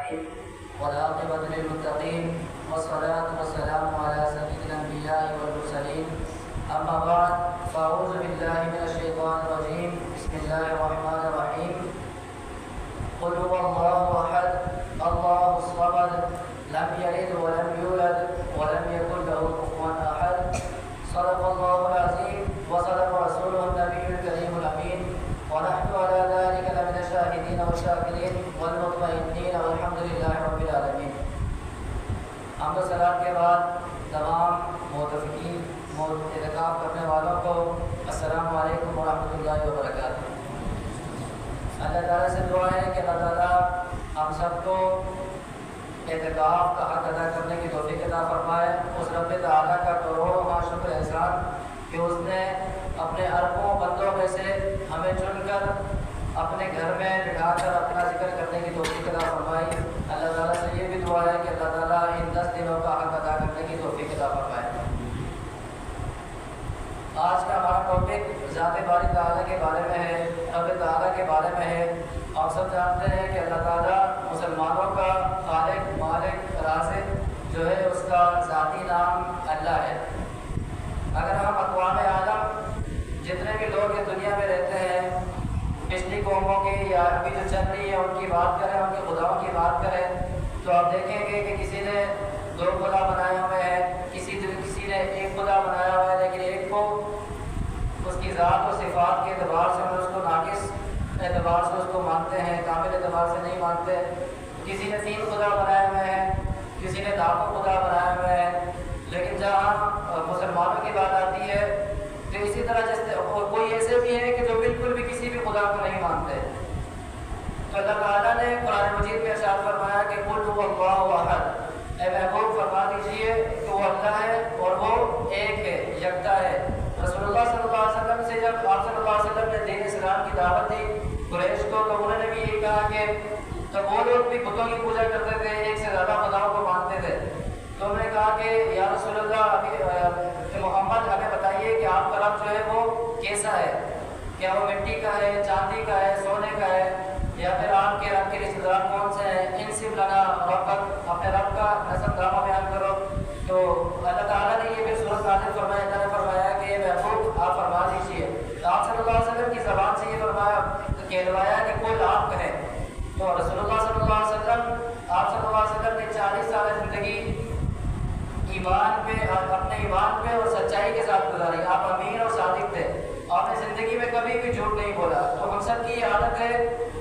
والعاقبة للمتقين والصلاة والسلام على سيد الأنبياء والمرسلين أما بعد فأعوذ بالله من الشيطان الرجيم بسم الله الرحمن الرحيم قل هو الله أحد الله الصمد لم يلد ولم يولد ولم يكن له كفوا أحد صدق الله العظيم وصدق رسوله النبي الكريم الأمين ونحن على ذلك لمن الشاهدين والشاكرين والمطمئنين والحمد لله رب العالمين. حمد و صلات کے بعد تمام معتکفین اعتکاف کرنے والوں کو السلام علیکم ورحمۃ اللہ وبرکاتہ. اللہ تعالیٰ سے دعا ہے کہ اللہ تعالیٰ ہم سب کو اعتکاف کا حق ادا کرنے کی توفیق عطا فرمائے. اس رب تعالیٰ کا کروڑوں ماہ شکر احسان کہ اس نے اپنے اربوں بندوں میں سے ہمیں چن کر اپنے گھر میں بٹھا کر اپنا ذکر کرنے کی توفیق عطا فرمائی. اللہ تعالیٰ سے یہ بھی دعا ہے کہ اللہ تعالیٰ ان 10 دنوں کا حق ادا کرنے کی توفیق عطا فرمائے. آج کا ہمارا ٹاپک ذات باری تعالیٰ کے بارے میں ہے، رب تعالیٰ کے بارے میں ہے. آپ سب جانتے ہیں کہ اللہ تعالیٰ مسلمانوں کا خالق مالک رازق جو ہے اس کا ذاتی نام اللہ ہے. اگر ہم اقوام عالم جتنے بھی لوگ اس دنیا میں رہتے ہیں پچھلی قوموں کی یا ابھی جو چل رہی ہے ان کی بات کریں، ان کے خداؤں کی بات کریں تو آپ دیکھیں گے کہ کسی نے 2 خدا بنائے ہوئے ہیں، کسی نے ایک خدا بنایا ہوا ہے، لیکن ایک کو اس کی ذات و صفات کے اعتبار سے اس کو ناقص اعتبار سے اس کو مانتے ہیں، کامل اعتبار سے نہیں مانتے. کسی نے 3 خدا بنائے ہوئے ہیں، کسی نے لاکھوں خدا بنائے ہوئے ہیں. لیکن جہاں مسلمانوں کی بات آتی ہے تو اسی طرح جیسے کوئی ایسے بھی ہیں کہ جو بالکل بھی کسی بھی خدا کو نہیں مانتے. تو اللہ تعالیٰ نے قرآن مجید میں ارشاد فرمایا کہ قل هو اللہ احد، اے محبوب فرما دیجیے کہ وہ اللہ ہے اور وہ ایک ہے، یکتا ہے. رسول اللہ صلی اللہ علیہ وسلم سے جب آپ صلی اللہ علیہ وسلم نے دین اسلام کی دعوت دی قریش کو تو انہوں نے بھی یہ کہا کہ تب وہ لوگ بھی بتوں کی پوجا کرتے تھے، ایک سے زیادہ خداؤں کو مانتے تھے. تو انہوں نے کہا کہ یا رسول اللہ محمد ہمیں بتائیے کہ آپ کا رب جو ہے وہ کیسا ہے، کیا وہ مٹی کا ہے، چاندی کا ہے، سونے کا ہے، یا پھر آپ کے رب کے رشتے دار کون سے ہیں. ان سے لنا ربک، اپنے رب کا نسب نامہ بیان کرو. تو اللہ تعالیٰ نے یہ پھر سورۃ نازل فرمایا، اللہ نے فرمایا کہ یہ محبوب آپ فرما دیجیے. آپ صلی اللہ علیہ وسلم کی زبان سے یہ فرمایا کہلوایا کہ کوئی آپ کہے. تو رسول اللہ صلی اللہ علیہ وسلم آپ صلی اللہ علیہ وسلم نے 40 سال زندگی ایمان پہ، اپنے ایمان پہ اور سچائی کے ساتھ گزاری. آپ امین اور صادق تھے، آپ نے زندگی میں کبھی بھی جھوٹ نہیں بولا. تو ہم سب کی یہ عادت ہے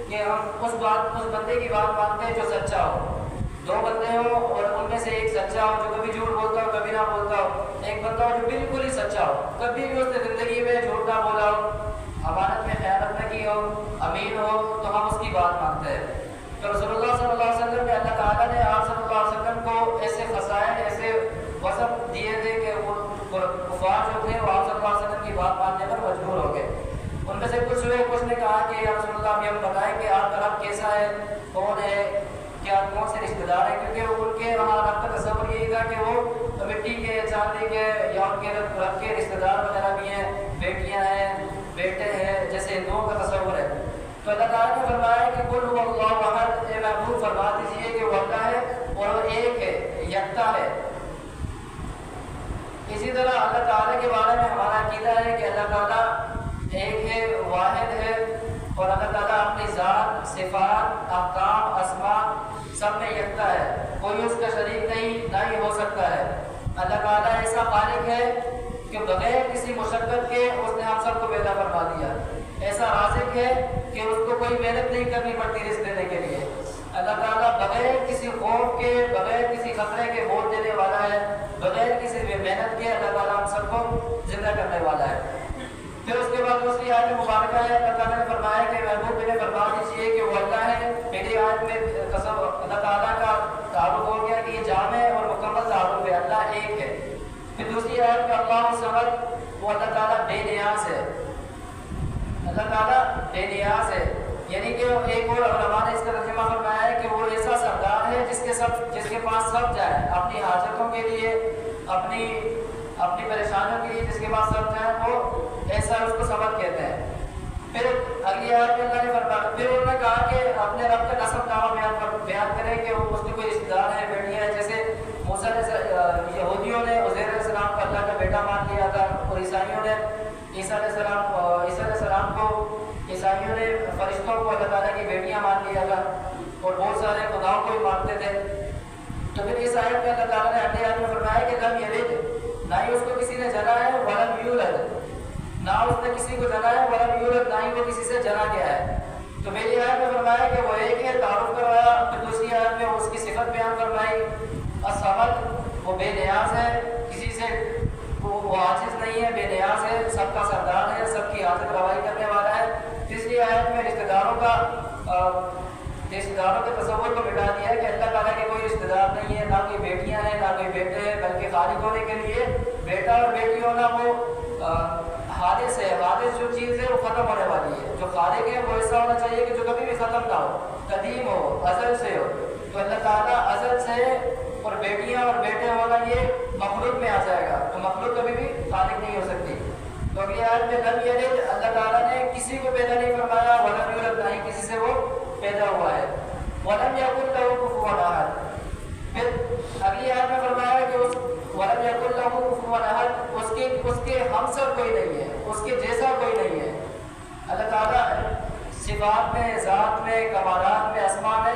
کہ ہم اس بندے کی بات مانتے ہیں جو سچا ہو. 2 بندے ہوں اور ان میں سے ایک سچا ہو جو کبھی جھوٹ بولتا ہو کبھی نہ بولتا ہو، ایک بندہ ہو جو بالکل ہی سچا ہو، کبھی بھی اس نے زندگی میں جھوٹ نہ بولا ہو، امانت میں خیانت نہ کی ہو، امین ہو، تو ہم اس کی بات مانتے ہیں. تو رسول اللہ صلی اللہ علیہ وسلم نے اللہ تعالیٰ نے آپ صلی اللہ علیہ وسلم کو ایسے خصائل ایسے وصف دیے تھے کہ وہ کفار جو تھے وہ آپ صلی اللہ علیہ وسلم کی بات ماننے پر مجبور ہو گئے. ان میں سے کچھ ہوئے، کچھ نے کہا کہ یا رسول اللہ ہمیں بتائیں کہ آپ کا رب کیسا ہے، کون ہے، کیا کون سے رشتے دار ہیں. کیونکہ ان کے وہاں رب کا تصور یہی تھا کہ وہ مٹی کے، چاندی کے یا ان کے رب کے رشتے دار وغیرہ بھی ہیں، بیٹیاں ہیں، بیٹے ہیں، جیسے ہندوؤں کا تصور ہے. تو اللہ تعالیٰ نے فرمایا کہ قل هو اللہ احد، اے محبوب فرما دیجیے کہ وہ اللہ ہے اور وہ ایک ہے، یکتا ہے. اسی طرح اللہ تعالیٰ کے بارے میں ہمارا عقیدہ ہے کہ اللہ تعالیٰ ایک ہے، واحد ہے، اور اللہ تعالیٰ اپنی ذات، صفات، احکام، اسماء سب میں یکتا ہے، کوئی اس کا شریک نہیں، نہ ہی ہو سکتا ہے. اللہ تعالیٰ ایسا خالق ہے کہ بغیر کسی مشقت کے اس نے ہم سب کو پیدا فرما دیا. ایسا رازق ہے کہ اس کو کوئی محنت نہیں کرنی پڑتی رزق دینے کے لیے. اللہ تعالیٰ بغیر کسی خوف کے، بغیر کسی خطرے کے ووٹ دینے والا ہے، بغیر کسی محنت کے اللہ تعالیٰ ہم سب کو زندہ کرنے والا ہے. پھر اس کے بعد دوسری آیت مبارکہ ہے، اللہ تعالیٰ نے فرمایا کہ محبوب میرے فرما دیجیے کہ وہ اللہ ہے. میری آیت میں قسم اللہ تعالیٰ کا تعارف ہو گیا کہ یہ جامع اور مکمل تعارف ہے، اللہ ایک ہے. پھر دوسری آیت میں اللہ الصمد، وہ اللہ تعالیٰ بے نیاز ہے. اللہ تعالیٰ بے نیاز ہے، یعنی کہ ایک اور علماء نے اس کا ترجمہ فرمایا ہے کہ وہ ایسا سردار ہے جس کے پاس سب جائے، اپنی حاجتوں کے لیے، اپنی پریشانیوں کے لیے جس کے پاس سب جائے، وہ ایسا اس کو سمد کہتے ہیں. پھر اگلی آیت میں اللہ نے فرمایا، پھر انہوں نے کہا کہ اپنے رب کا نسب نامہ بیان کرے کہ وہ فرشتوں کو اللہ تعالیٰ کی بیٹیاں مان لیا تھا اور بہت سارے خداؤں کو ہی مانتے تھے. تو پھر اس آیت میں اللہ تعالیٰ نے اگلی آیت میں فرمایا کہ لم یلد، نہ ہی اس کو کسی نے جنا ہے، ولم یولد، نہ اس نے کسی کو جنا ہے، ولم یولد، نہ ہی وہ کسی سے جنا گیا ہے. تو میری آیت میں فرمایا کہ وہ ایک ہے، تعارف کروایا. پھر دوسری آیت میں اس کی صفت بیان فرمائی، الصمد، وہ بے نیاز ہے، کسی سے وہ عاجز نہیں ہے، بے نیاز ہے، سب کا سردار ہے، سب کی حاجت روائی کرنے والا ہے. تیسری آیت میں رشتہ داروں کے تصور کو مٹا دیا ہے کہ اللہ تعالیٰ کے کوئی رشتہ دار نہیں ہے، نہ کوئی بیٹیاں ہیں نہ کوئی بیٹے ہیں، بلکہ خالق ہونے کے لیے بیٹا اور بیٹی ہونا وہ حادث ہے. حادث جو چیز ہے وہ ختم ہونے والی ہے. جو خالق ہے وہ ایسا ہونا چاہیے کہ جو کبھی بھی ختم نہ ہو، قدیم ہو، ازل سے ہو. تو اللہ تعالیٰ ازل سے، اور بیٹیاں اور بیٹے ہونا یہ مخلوق میں آ جائے گا. تو مخلوق کبھی بھی خالق نہیں ہو سکتی. تو اگلی آیت میں لم یلد، اللہ تعالیٰ نے کسی کو پیدا نہیں فرمایا، ولم یولد، نہ ہی کسی سے وہ پیدا ہوا ہے. ولم یکن لہ کفوا احد. پھر اگلی آیت میں فرمایا کہ ولم یکن لہ کفوا احد، اس کے ہمسر کوئی نہیں ہے، اس کے جیسا کوئی نہیں ہے. اللہ تعالیٰ صفات میں، ذات میں، کمالات میں، اسماء میں